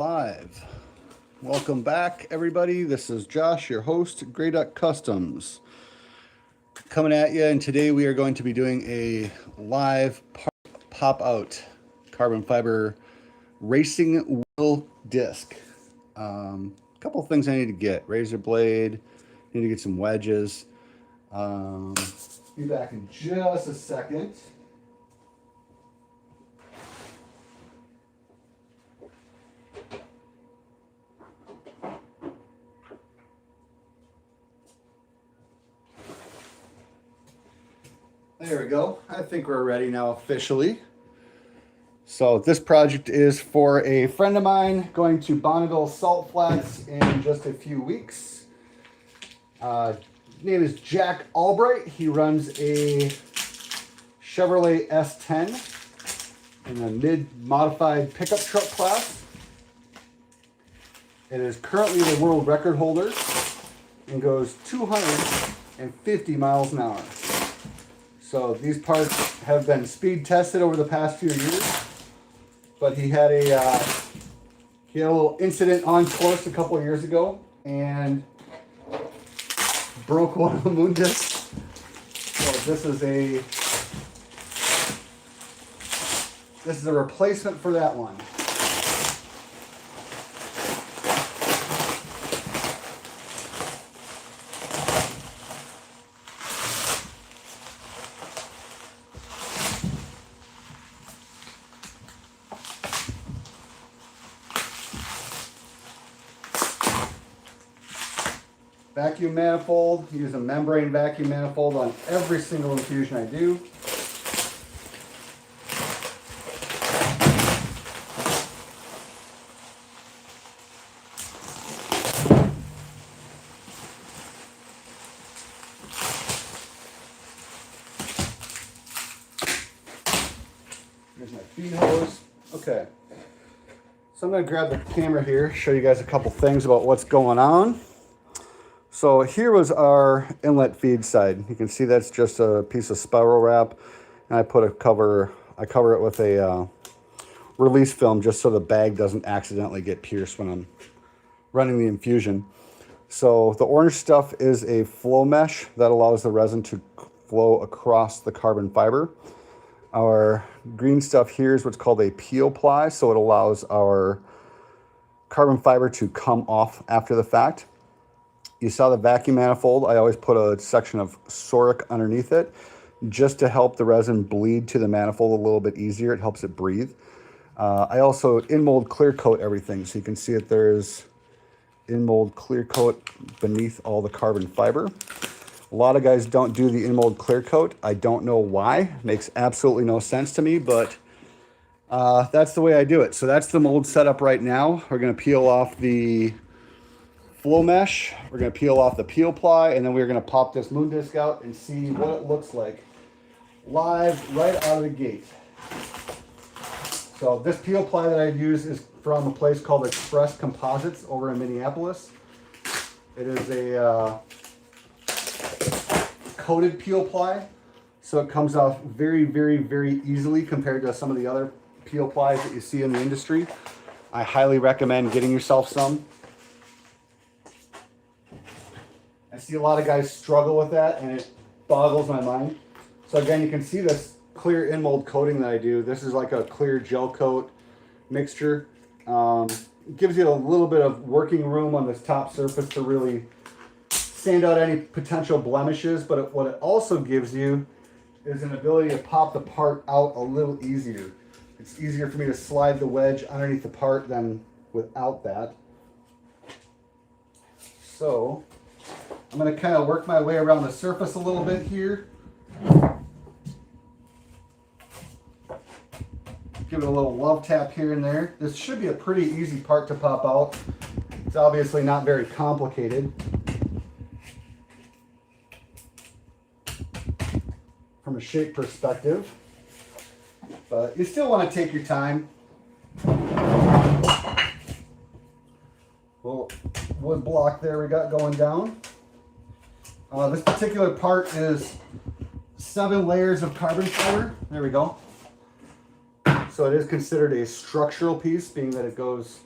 Live. Welcome back, everybody. This is Josh, your host, Grey Duck Customs, coming at you. And today we are going to be doing a live pop-out carbon fiber racing wheel disc. Couple of things I need to get: razor blade. Need to get some wedges. Be back in just a second. There we go. I think we're ready now officially. So this project is for a friend of mine going to Bonneville Salt Flats in just a few weeks. Name is Jack Albright. He runs a Chevrolet S10 in a mid-modified pickup truck class. It is currently the world record holder and goes 250 miles an hour. So these parts have been speed tested over the past few years, but he had a little incident on course a couple of years ago and broke one of the moon discs. So this is a replacement for that one. Vacuum manifold. Use a membrane vacuum manifold on every single infusion I do. Here's my feed hose. Okay. So I'm going to grab the camera here, show you guys a couple things about what's going on. So here was our inlet feed side. You can see that's just a piece of spiral wrap, and I cover it with a release film just so the bag doesn't accidentally get pierced when I'm running the infusion. So the orange stuff is a flow mesh that allows the resin to flow across the carbon fiber. Our green stuff here is what's called a peel ply, so it allows our carbon fiber to come off after the fact. You saw the vacuum manifold. I always put a section of Soric underneath it just to help the resin bleed to the manifold a little bit easier. It helps it breathe. I also in-mold clear coat everything. So you can see that there's in-mold clear coat beneath all the carbon fiber. A lot of guys don't do the in-mold clear coat. I don't know why. Makes absolutely no sense to me, but that's the way I do it. So that's the mold setup right now. We're going to peel off the flow mesh, we're going to peel off the peel ply, and then we're going to pop this moon disc out and see what it looks like live right out of the gate. So this peel ply that I use is from a place called Express Composites over in Minneapolis. It is a coated peel ply, so it comes off very, very, very easily compared to some of the other peel plies that you see in the industry. I highly recommend getting yourself some. I see a lot of guys struggle with that, and it boggles my mind. So again, you can see this clear in-mold coating that I do. This is like a clear gel coat mixture. It gives you a little bit of working room on this top surface to really sand out any potential blemishes, but what it also gives you is an ability to pop the part out a little easier. It's easier for me to slide the wedge underneath the part than without that. So I'm going to kind of work my way around the surface a little bit here. Give it a little love tap here and there. This should be a pretty easy part to pop out. It's obviously not very complicated from a shape perspective, but you still want to take your time. Little wood block there we got going down. This particular part is 7 layers of carbon fiber. There we go. So it is considered a structural piece, being that it goes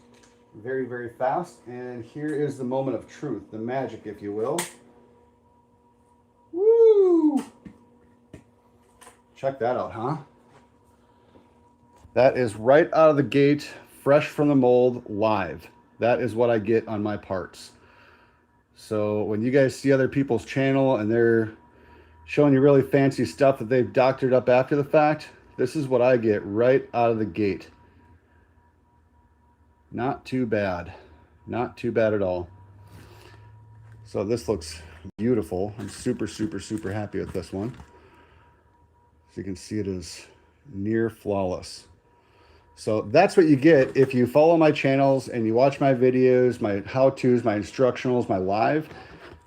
very, very fast. And here is the moment of truth, the magic, if you will. Woo! Check that out, huh? That is right out of the gate, fresh from the mold, live. That is what I get on my parts. So when you guys see other people's channel and they're showing you really fancy stuff that they've doctored up after the fact, this is what I get right out of the gate. Not too bad. Not too bad at all. So this looks beautiful. I'm super, super, super happy with this one. So you can see it is near flawless. So that's what you get if you follow my channels and you watch my videos, my how-tos, my instructionals, my live.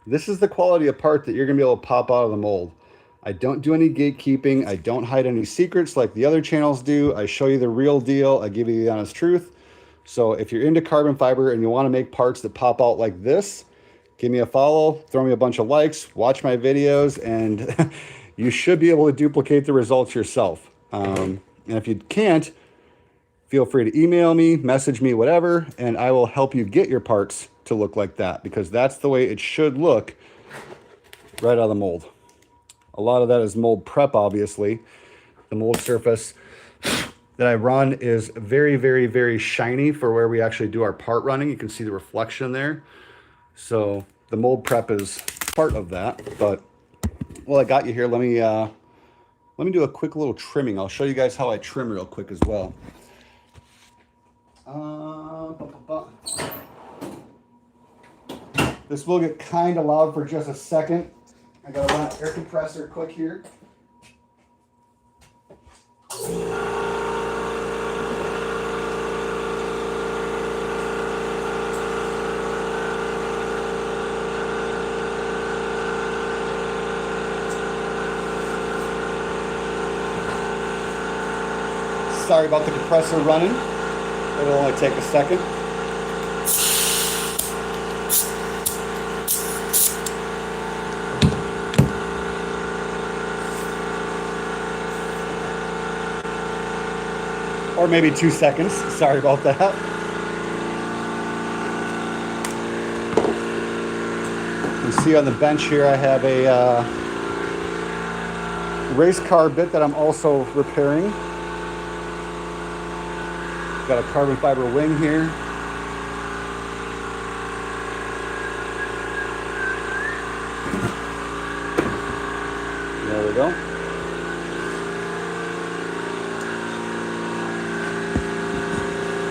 This is the quality of part that you're gonna be able to pop out of the mold. I don't do any gatekeeping. I don't hide any secrets like the other channels do. I show you the real deal. I give you the honest truth. So if you're into carbon fiber and you wanna make parts that pop out like this, give me a follow, throw me a bunch of likes, watch my videos, and you should be able to duplicate the results yourself. And if you can't, feel free to email me, message me, whatever, and I will help you get your parts to look like that, because that's the way it should look right out of the mold. A lot of that is mold prep, obviously. The mold surface that I run is very, very, very shiny for where we actually do our part running. You can see the reflection there. So the mold prep is part of that. But while I got you here, let me do a quick little trimming. I'll show you guys how I trim real quick as well. This will get kind of loud for just a second. I gotta run an air compressor quick here. Sorry about the compressor running. It'll only take a second. Or maybe 2 seconds. Sorry about that. You see on the bench here, I have a race car bit that I'm also repairing. Got a carbon fiber wing here. There we go.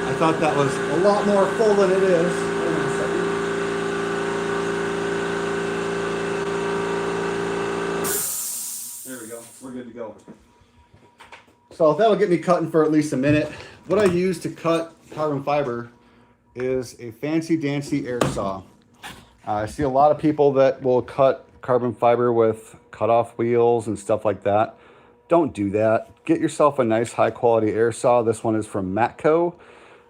I thought that was a lot more full than it is. Hold on a second. There we go. We're good to go. So that'll get me cutting for at least a minute. What I use to cut carbon fiber is a fancy dancy air saw. I see a lot of people that will cut carbon fiber with cutoff wheels and stuff like that. Don't do that. Get yourself a nice high quality air saw. This one is from Matco.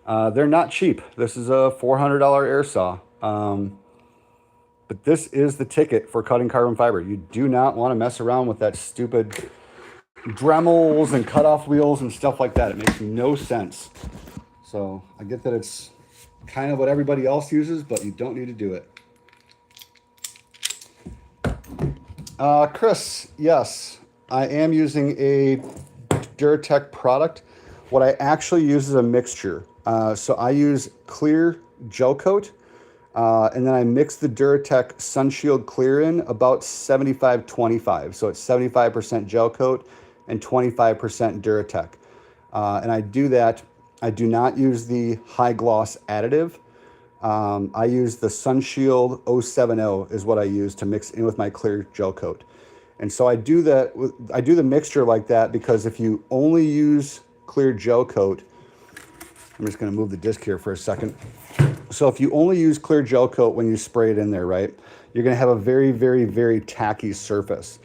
They're not cheap. This is a $400 air saw. But this is the ticket for cutting carbon fiber. You do not want to mess around with that stupid Dremels and cutoff wheels and stuff like that. It makes no sense. So I get that it's kind of what everybody else uses, but you don't need to do it. Chris, yes, I am using a Duratec product. What I actually use is a mixture. So I use clear gel coat, and then I mix the Duratec Sunshield Clear in about 75-25. So it's 75% gel coat and 25% Duratec. And I do that. I do not use the high gloss additive. I use the Sunshield 070 is what I use to mix in with my clear gel coat. And so I do that. I do the mixture like that because if you only use clear gel coat, I'm just going to move the disc here for a second. So if you only use clear gel coat when you spray it in there, right, you're going to have a very, very, very tacky surface.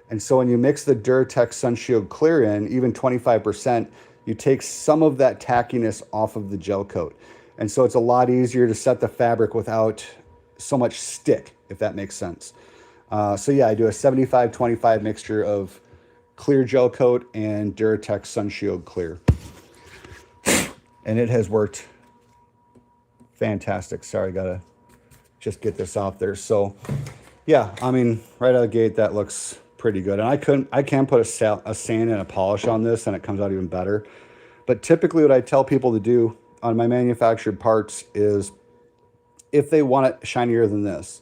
And so when you mix the Duratec Sunshield Clear in, even 25%, you take some of that tackiness off of the gel coat. And so it's a lot easier to set the fabric without so much stick, if that makes sense. So yeah, I do a 75-25 mixture of clear gel coat and Duratec Sunshield Clear. And it has worked fantastic. Sorry, gotta just get this off there. So yeah, I mean, right out of the gate, that looks pretty good. And I can put a sand and a polish on this and it comes out even better. But typically what I tell people to do on my manufactured parts is if they want it shinier than this,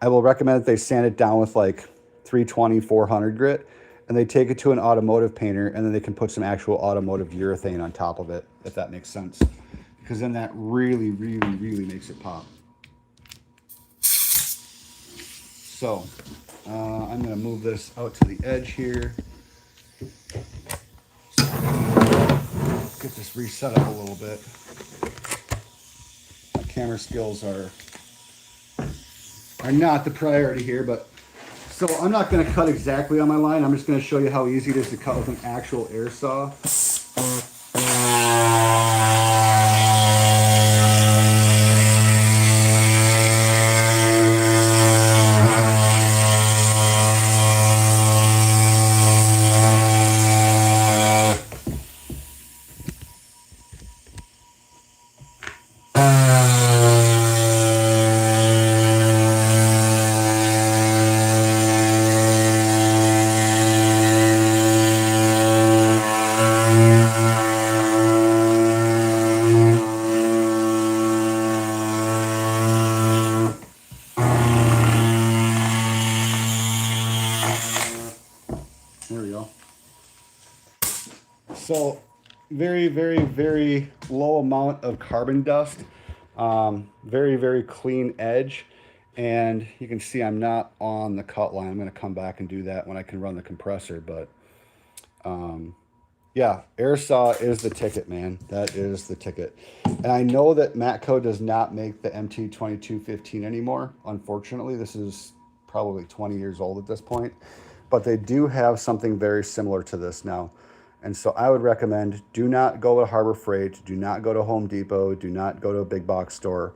I will recommend that they sand it down with like 320, 400 grit, and they take it to an automotive painter, and then they can put some actual automotive urethane on top of it, if that makes sense. Because then that really, really, really makes it pop. So I'm going to move this out to the edge here. Get this reset up a little bit. My camera skills are not the priority here, but so I'm not going to cut exactly on my line. I'm just going to show you how easy it is to cut with an actual air saw. There we go. So very, very, very low amount of carbon dust. Very, very clean edge. And you can see I'm not on the cut line. I'm going to come back and do that when I can run the compressor. But yeah, air saw is the ticket, man. That is the ticket. And I know that Matco does not make the MT2215 anymore. Unfortunately, this is probably 20 years old at this point. But they do have something very similar to this now. And so I would recommend, do not go to Harbor Freight, do not go to Home Depot, do not go to a big box store.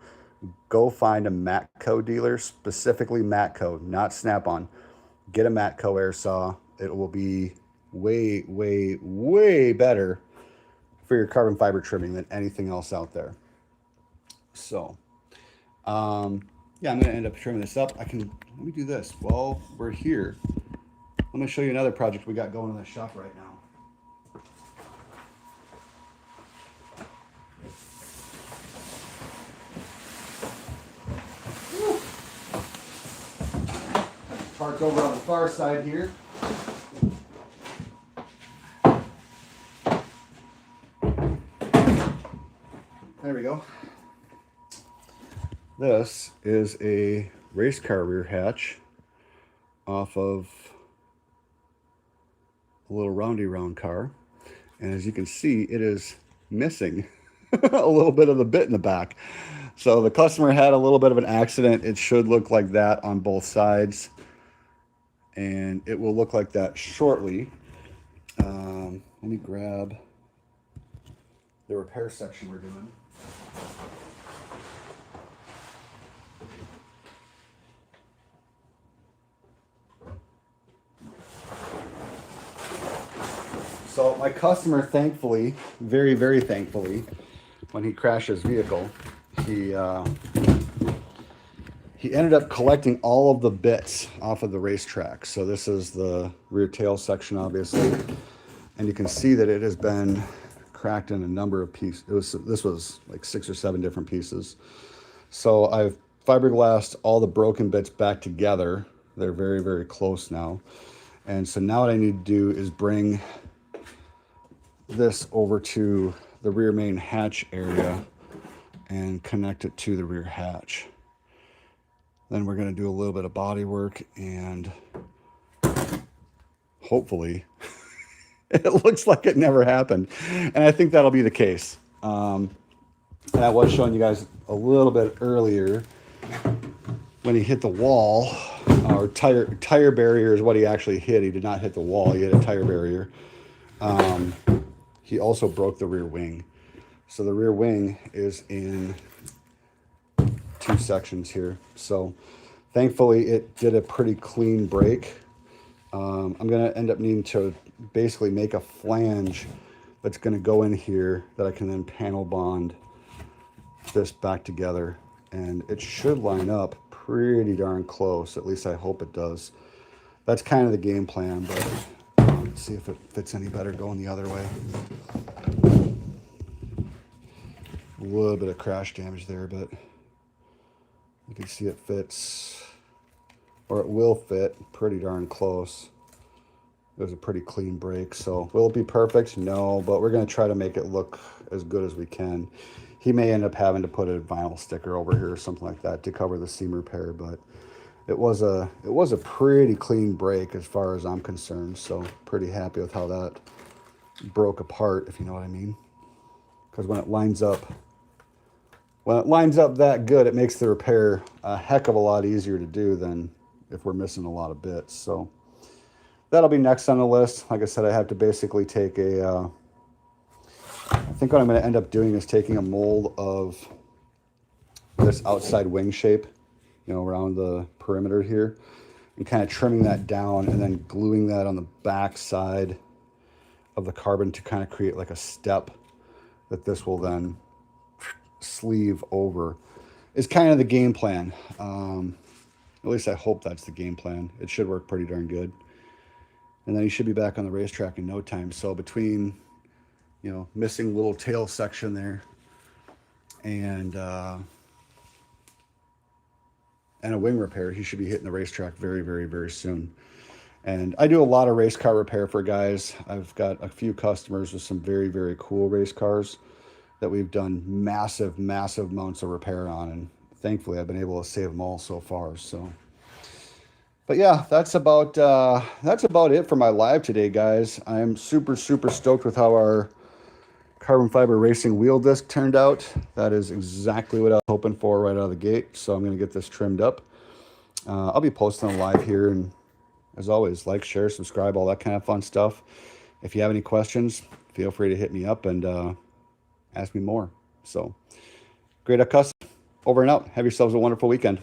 Go find a Matco dealer, specifically Matco, not Snap-on. Get a Matco air saw. It will be way, way, way better for your carbon fiber trimming than anything else out there. So, yeah, I'm going to end up trimming this up. Let me do this while we're here. Let me show you another project we got going in the shop right now. Parked over on the far side here. There we go. This is a race car rear hatch off of a little roundy round car. And as you can see, it is missing a little bit of the bit in the back. So the customer had a little bit of an accident. It should look like that on both sides. And it will look like that shortly. Let me grab the repair section we're doing. So my customer, thankfully, very, very thankfully, when he crashed his vehicle, he ended up collecting all of the bits off of the racetrack. So this is the rear tail section, obviously. And you can see that it has been cracked in a number of pieces. This was like 6 or 7 different pieces. So I've fiberglassed all the broken bits back together. They're very, very close now. And so now what I need to do is bring this over to the rear main hatch area and connect it to the rear hatch. Then we're going to do a little bit of body work and hopefully it looks like it never happened. And I think that'll be the case. And I was showing you guys a little bit earlier when he hit the wall, or tire barrier is what he actually hit. He did not hit the wall. He hit a tire barrier. He also broke the rear wing. So the rear wing is in 2 sections here. So thankfully it did a pretty clean break. I'm going to end up needing to basically make a flange that's going to go in here that I can then panel bond this back together, and it should line up pretty darn close. At least I hope it does. That's kind of the game plan, but let's see if it fits any better going the other way. A little bit of crash damage there, but you can see it fits, or it will fit pretty darn close. It was a pretty clean break. So will it be perfect? No, but we're going to try to make it look as good as we can. He may end up having to put a vinyl sticker over here or something like that to cover the seam repair, but it was a pretty clean break as far as I'm concerned. So pretty happy with how that broke apart, if you know what I mean. Because when it lines up that good, it makes the repair a heck of a lot easier to do than if we're missing a lot of bits. So that'll be next on the list. Like I said, I have to basically take I think what I'm going to end up doing is taking a mold of this outside wing shape, around the perimeter here, and kind of trimming that down and then gluing that on the back side of the carbon to kind of create like a step that this will then sleeve over. Is kind of the game plan. At least I hope that's the game plan. It should work pretty darn good. And then he should be back on the racetrack in no time. So between, missing little tail section there and a wing repair, he should be hitting the racetrack very, very, very soon. And I do a lot of race car repair for guys. I've got a few customers with some very, very cool race cars that we've done massive, massive amounts of repair on. And thankfully, I've been able to save them all so far. So, but yeah, that's about it for my live today, guys. I'm super, super stoked with how our carbon fiber racing wheel disc turned out. That is exactly what I was hoping for right out of the gate. So I'm going to get this trimmed up. I'll be posting a live here, and as always, like, share, subscribe, all that kind of fun stuff. If you have any questions, feel free to hit me up and ask me more. So, Great Custom, over and out. Have yourselves a wonderful weekend.